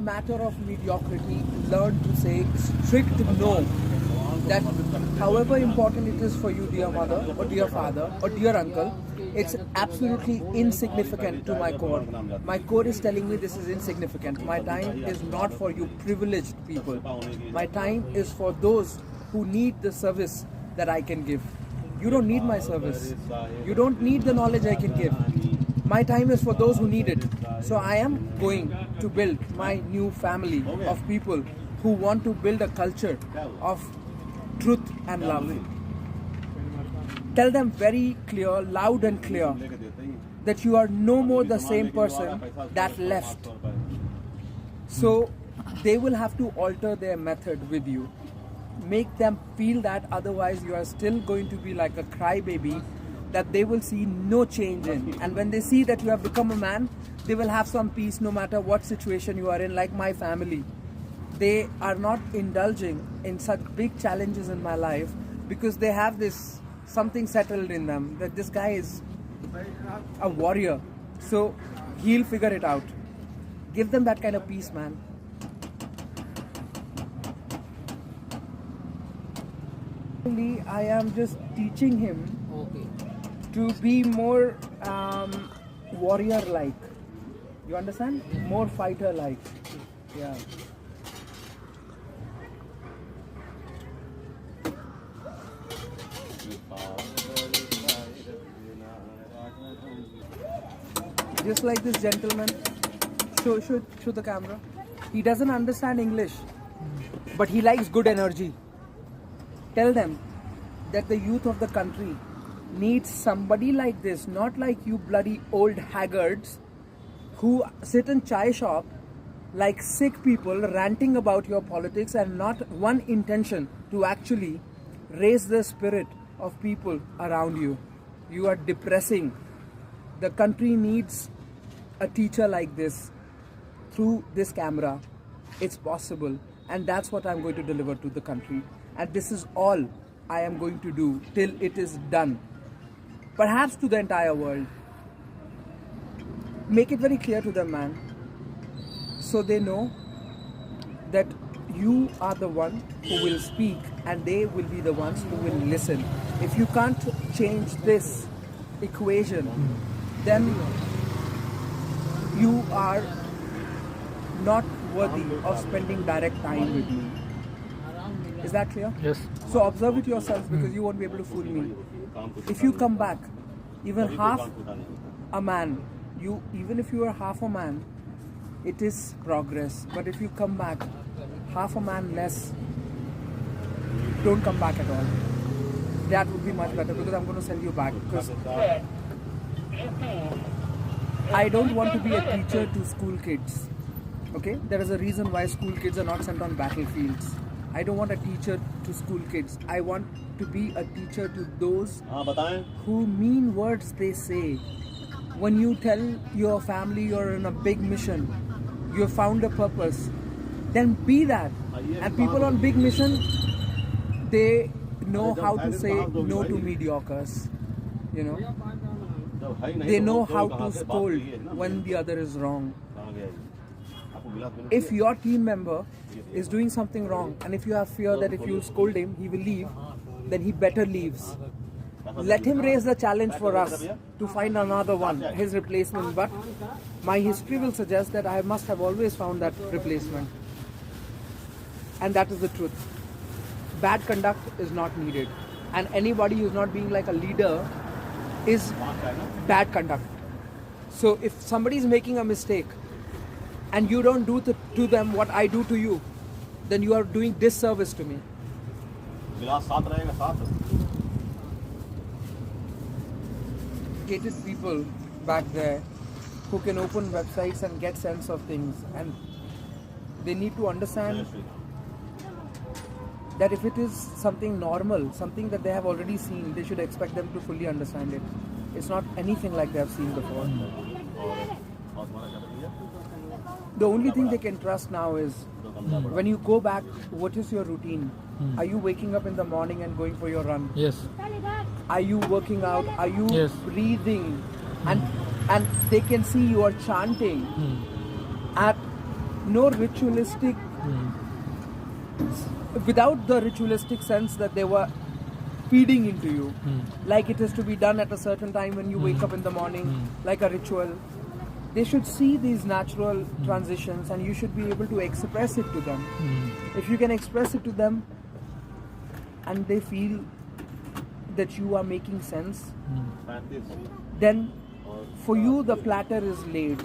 matter of mediocrity, learn to say strict no. That however important it is for you, dear mother or dear father or dear uncle, it's absolutely insignificant to my core. My core is telling me this is insignificant. My time is not for you privileged people. My time is for those who need the service that I can give. You don't need my service. You don't need the knowledge I can give. My time is for those who need it. So I am going to build my new family of people who want to build a culture of truth and love. Tell them very clear, loud and clear, that you are no more the same person that left. So they will have to alter their method with you. Make them feel that, otherwise you are still going to be like a crybaby that they will see no change in. And when they see that you have become a man, they will have some peace no matter what situation you are in, like my family. They are not indulging in such big challenges in my life because they have this something settled in them, that this guy is a warrior, so he'll figure it out. Give them that kind of peace, man. I am just teaching him to be more warrior-like. You understand? More fighter-like. Yeah. Just like this gentleman. Show the camera. He doesn't understand English, but he likes good energy. Tell them that the youth of the country needs somebody like this, not like you bloody old haggards who sit in chai shop like sick people ranting about your politics and not one intention to actually raise the spirit of people around you. You are depressing. The country needs a teacher like this through this camera. It's possible, and that's what I'm going to deliver to the country. And this is all I am going to do till it is done. Perhaps to the entire world. Make it very clear to them, man. So they know that you are the one who will speak and they will be the ones who will listen. If you can't change this equation, then you are not worthy of spending direct time with me. Is that clear? Yes. So observe it yourself, because you won't be able to fool me. If you come back even half a man, even if you are half a man, it is progress. But if you come back half a man less, don't come back at all. That would be much better, because I'm going to send you back. Because I don't want to be a teacher to school kids. Okay? There is a reason why school kids are not sent on battlefields. I don't want a teacher to school kids. I want to be a teacher to those who mean words they say. When you tell your family you're in a big mission, you have found a purpose, then be that. And people on big mission, they know how to say no to mediocres. You know, they know how to scold when the other is wrong. If your team member is doing something wrong, and if you have fear that if you scold him, he will leave, then he better leaves. Let him raise the challenge for us to find another one, his replacement. But my history will suggest that I must have always found that replacement. And that is the truth. Bad conduct is not needed. And anybody who is not being like a leader is bad conduct. So if somebody is making a mistake and you don't do to them what I do to you, then you are doing disservice to me. Educated people back there who can open websites and get sense of things, and they need to understand that if it is something normal, something that they have already seen, they should expect them to fully understand it. It's not anything like they have seen before. The only thing they can trust now is when you go back, what is your routine? Are you waking up in the morning and going for your run? Yes. Are you working out? Are you Yes. breathing? And they can see you are chanting at no ritualistic, without the ritualistic sense that they were feeding into you, like it is to be done at a certain time when you wake up in the morning, like a ritual. They should see these natural transitions, and you should be able to express it to them. If you can express it to them and they feel that you are making sense, then for you the platter is laid.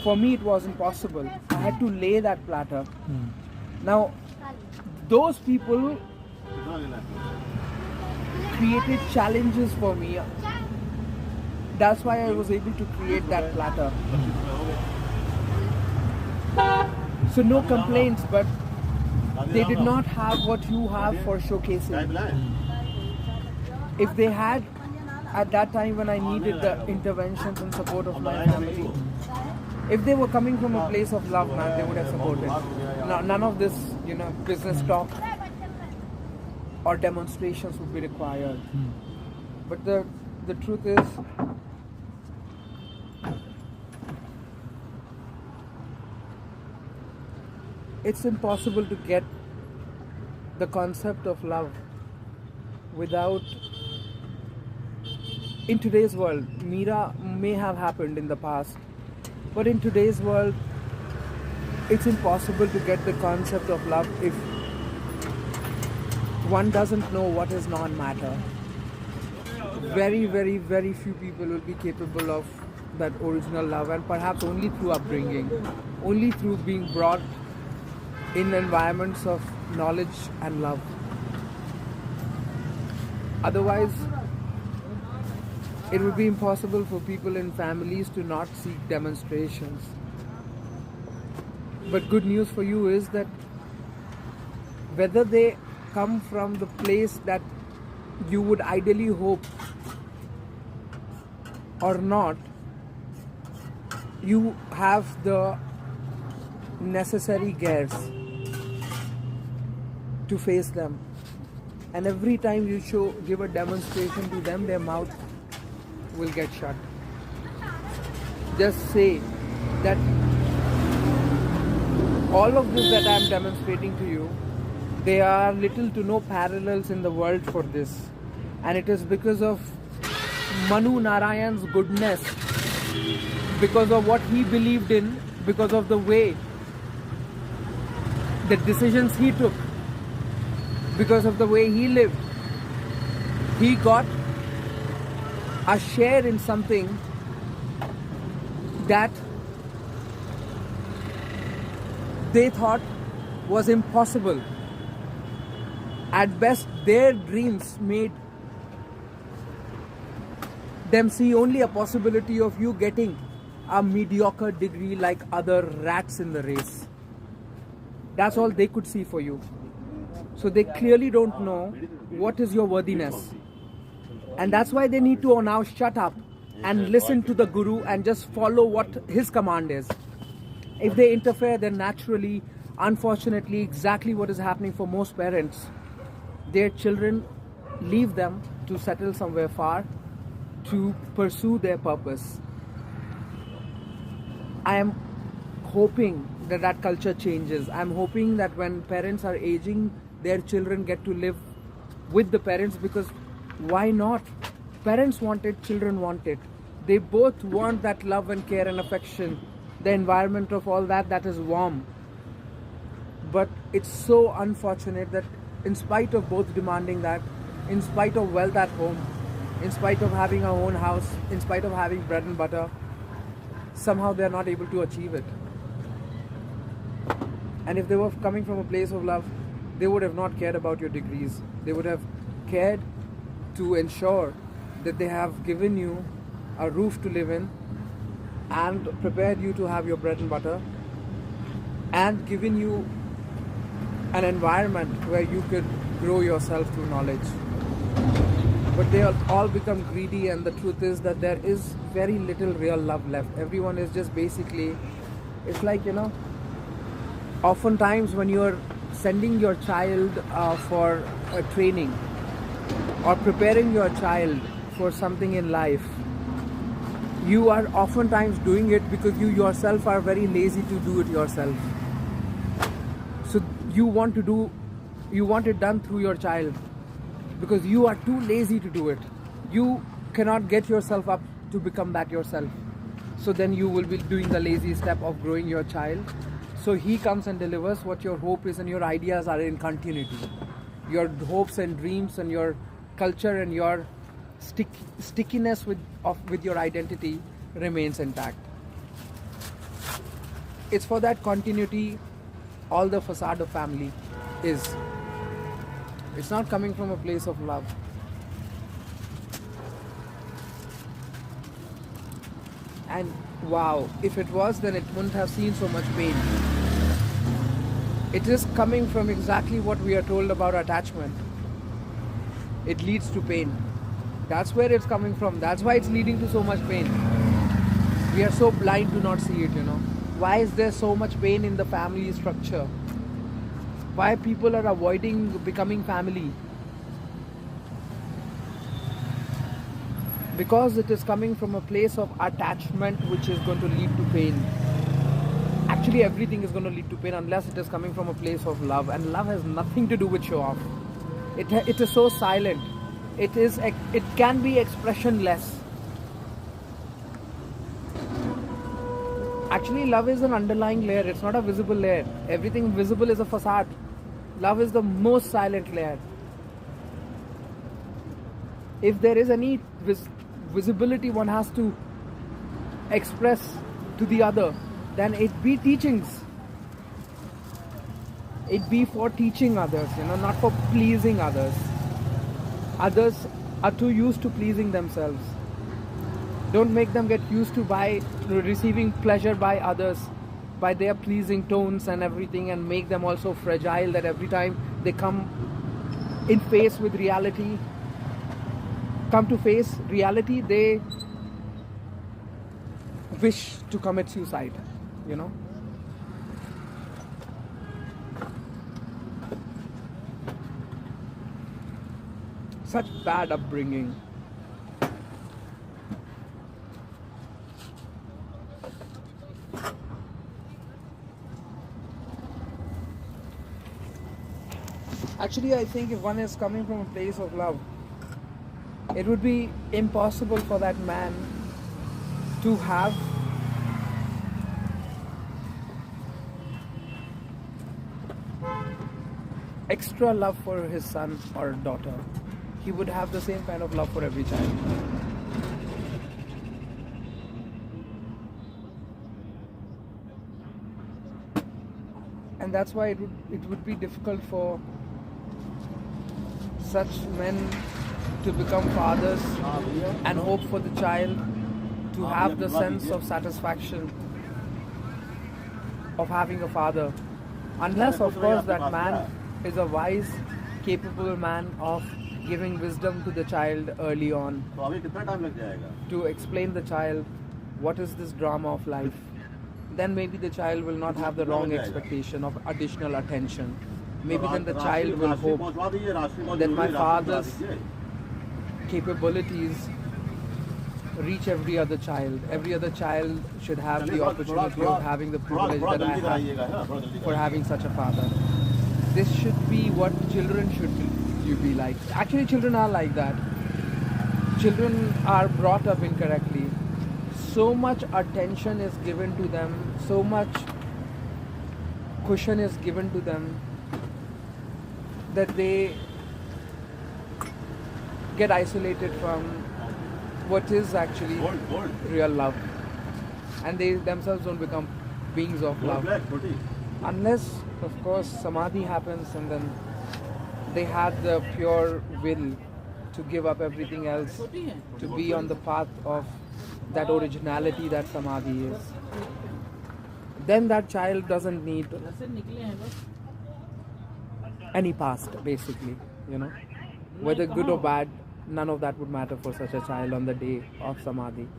For me it wasn't possible. I had to lay that platter. Now those people created challenges for me. That's why I was able to create that platter. So no complaints, but they did not have what you have for showcasing. If they had, at that time when I needed the interventions and support of my family, if they were coming from a place of love, man, they would have supported. Now, none of this, business talk or demonstrations would be required. But the truth is, it's impossible to get the concept of love without, in today's world, Mira may have happened in the past, but in today's world, it's impossible to get the concept of love if one doesn't know what is non-matter. Very, very, very few people will be capable of that original love, and perhaps only through upbringing, only through being brought in environments of knowledge and love. Otherwise, it would be impossible for people in families to not seek demonstrations. But good news for you is that whether they come from the place that you would ideally hope or not, you have the necessary gears to face them. And every time you give a demonstration to them, their mouth will get shut. Just say that all of this that I am demonstrating to you, there are little to no parallels in the world for this. And it is because of Manu Narayan's goodness, because of what he believed in, because of the way, the decisions he took, because of the way he lived, he got a share in something that they thought was impossible. At best, their dreams made them see only a possibility of you getting a mediocre degree like other rats in the race. That's all they could see for you. So they clearly don't know what is your worthiness. And that's why they need to now shut up and listen to the Guru and just follow what his command is. If they interfere, then naturally, unfortunately, exactly what is happening for most parents, their children leave them to settle somewhere far to pursue their purpose. I am hoping that that culture changes. I'm hoping that when parents are aging, their children get to live with the parents, because why not? Parents want it, children want it. They both want that love and care and affection, the environment of all that is warm. But it's so unfortunate that in spite of both demanding that, in spite of wealth at home, in spite of having our own house, in spite of having bread and butter, somehow they're not able to achieve it. And if they were coming from a place of love, they would have not cared about your degrees. They would have cared to ensure that they have given you a roof to live in and prepared you to have your bread and butter and given you an environment where you could grow yourself through knowledge. But they all become greedy, and the truth is that there is very little real love left. Everyone is just basically, it's like, oftentimes when you're sending your child for a training or preparing your child for something in life, you are oftentimes doing it because you yourself are very lazy to do it yourself. So you want it done through your child because you are too lazy to do it. You cannot get yourself up to become that yourself. So then you will be doing the lazy step of growing your child. So he comes and delivers what your hope is, and your ideas are in continuity. Your hopes and dreams and your culture and your stickiness with your identity remains intact. It's for that continuity all the facade of family is. It's not coming from a place of love. And wow, if it was, then it wouldn't have seen so much pain. It is coming from exactly what we are told about attachment. It leads to pain. That's where it's coming from. That's why it's leading to so much pain. We are so blind to not see it, Why is there so much pain in the family structure? Why people are avoiding becoming family? Because it is coming from a place of attachment which is going to lead to pain. Actually, everything is going to lead to pain unless it is coming from a place of love. And love has nothing to do with show off. It is so silent. It can be expressionless. Actually, love is an underlying layer. It's not a visible layer. Everything visible is a facade. Love is the most silent layer. If there is any visibility one has to express to the other, then it be teachings. It be for teaching others, not for pleasing others. Others are too used to pleasing themselves. Don't make them get used to by receiving pleasure by others, by their pleasing tones and everything, and make them also fragile that every time they come in face with reality, they wish to commit suicide, Such bad upbringing. Actually, I think if one is coming from a place of love, it would be impossible for that man to have extra love for his son or daughter. He would have the same kind of love for every child. And that's why it would be difficult for such men to become fathers and hope for the child to have the sense of satisfaction of having a father, unless of course that man is a wise, capable man of giving wisdom to the child early on, to explain the child what is this drama of life. Then maybe the child will not have the wrong expectation of additional attention. Maybe then the child will hope that my father's capabilities reach every other child. Every other child should have the opportunity of having the privilege that I have for having such a father. This should be what children should be like. Actually, children are like that. Children are brought up incorrectly. So much attention is given to them, so much cushion is given to them that they get isolated from what is actually real love, and they themselves don't become beings of love unless, of course, samadhi happens, and then they have the pure will to give up everything else, to be on the path of that originality that samadhi is. Then that child doesn't need any past, basically, whether good or bad. None of that would matter for such a child on the day of samadhi.